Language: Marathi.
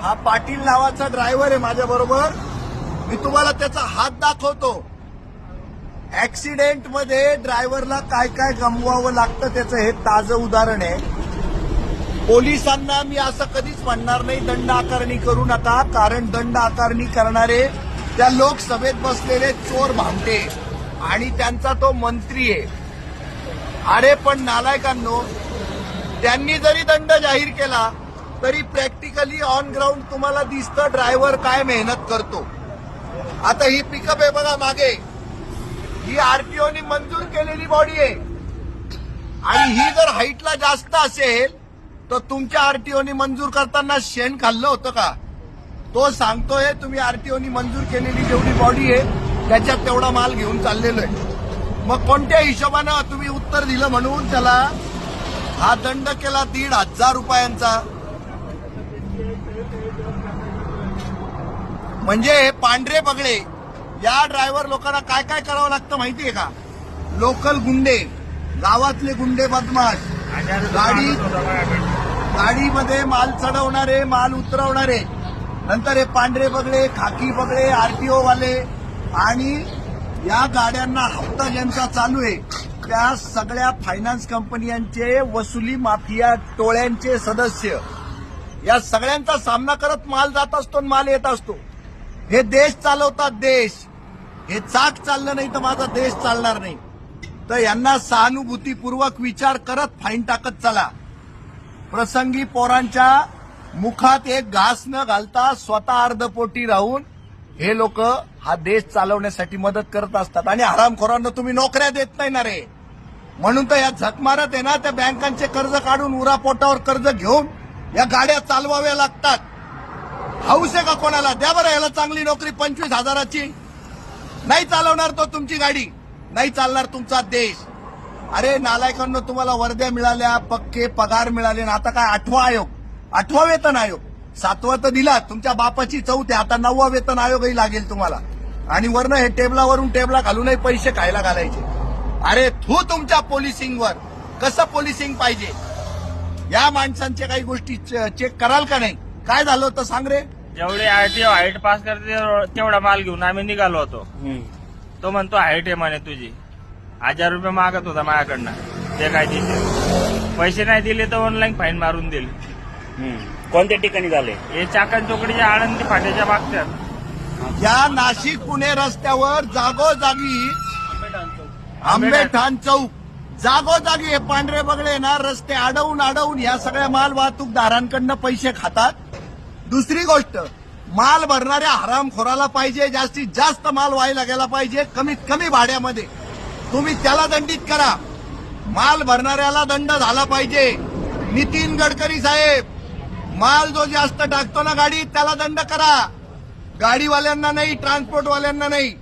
हा पाटील नावाचा ड्रायव्हर आहे माझ्या बरोबर. मी तुम्हाला त्याचा हात दाखवतो. ऍक्सिडेंट मध्ये ड्रायव्हरला काय काय गमवावं लागतं त्याचं हे ताजं उदाहरण आहे. पोलिसांना मी असं कधीच म्हणणार नाही दंड आकारणी करू नका, कारण दंड आकारणी करणारे त्या लोकसभेत बसलेले चोर भामटे आणि त्यांचा तो मंत्री आहे. अरे पण नालायकांनो, त्यांनी जरी दंड जाहीर केला तरी प्रॅक्टिकली ऑन ग्राउंड तुम्हाला दिसतं ड्रायव्हर काय मेहनत करतो. आता ही पिकअप आहे बघा मागे, ही आरटीओनी मंजूर केलेली बॉडी आहे आणि ही जर हाईटला जास्त असेल तर तुमच्या आरटीओनी मंजूर करताना शेण खाल्लं होतं का? तो सांगतोय तुम्ही आरटीओनी मंजूर केलेली जेवढी बॉडी आहे त्याच्यात तेवढा माल घेऊन चाललेलो आहे. मग कोणत्या हिशोबानं तुम्ही उत्तर दिलं म्हणून त्याला हा दंड केला 1,500 रुपयांचा? म्हणजे पांढरे पगडे या ड्रायव्हर लोकांना काय काय करावं लागतं माहितीये का? लोकल गुंडे, गावातले गुंडे बदमाश, गाडीमध्ये माल चढवणारे, माल उतरवणारे, नंतर हे पांढरे पगडे, खाकी पगडे, आरटीओ वाले आणि या गाड्यांना हप्ता ज्यांचा चालू आहे त्या सगळ्या फायनान्स कंपन्यांचे, वसुली माफिया टोळ्यांचे सदस्य, या सगळ्यांचा सामना करत माल जात असतो, माल येत असतो. हे देश चालवतात देश. हे चाक चाललं नाही तर माझा देश चालणार नाही. तर यांना सहानुभूतीपूर्वक विचार करत फाईन टाकत चला. प्रसंगी पोरांच्या मुखात एक घास न घालता स्वतः अर्धपोटी राहून हे लोक हा देश चालवण्यासाठी मदत करत असतात. आणि हरामखोरांना तुम्ही नोकऱ्या देत नाही ना रे, म्हणून तर या झक मारत आहे ना, त्या बँकांचे कर्ज काढून उरापोटावर कर्ज घेऊन या गाड्या चालवाव्या लागतात. हाऊस आहे का कोणाला? द्या बरं याला चांगली नोकरी 25,000ची. नाही चालवणार तो तुमची गाडी, नाही चालणार तुमचा देश. अरे नालायकांनो, तुम्हाला वर्द्या मिळाल्या, पक्के पगार मिळाले ना. आता काय 8वा आयोग, 8वा वेतन आयोग, 7वा तर दिला, तुमच्या बापाची 4थी, आता 9वा वेतन आयोगही लागेल तुम्हाला. आणि वरनं हे टेबलावरून टेबला घालूनही पैसे खायला घालायचे. अरे थू तुमच्या पोलिसिंगवर. कसं पोलिसिंग पाहिजे? या माणसांच्या काही गोष्टी चेक कराल का नाही? काय झालं होतं सांग रे? जेवढे आरटीओ हाईट पास करते तेवढा माल घेऊन आम्ही निघालो होतो. तो म्हणतो हाईट आहे म्हणे तुझी. 1,000 रुपये मागत होता माझ्याकडनं. ते काय दिले, पैसे नाही दिले तर ऑनलाईन फाईन मारून दिली. कोणत्या ठिकाणी झाले? हे चाकण चोकडीच्या आळंदी फाट्याच्या मागच्यात. या नाशिक पुणे रस्त्यावर जागोजागी, आंबेठाण चौक, जागोजागी हे पांढरे बगळे ना रस्ते अडवून या सगळ्या माल वाहतूकदारांकडनं पैसे खातात. दुसरी गोष्ट, माल भरणाऱ्या हरामखोराला पाहिजे जास्तीत जास्त माल व्हायला गेला पाहिजे कमीत कमी भाड्यामध्ये. तुम्ही त्याला दंडित करा. माल भरणाऱ्याला दंड झाला पाहिजे. नितीन गडकरी साहेब, माल जो जास्त टाकतो ना गाडीत त्याला दंड करा. गाडीवाल्यांना नाही, ट्रान्सपोर्टवाल्यांना नाही.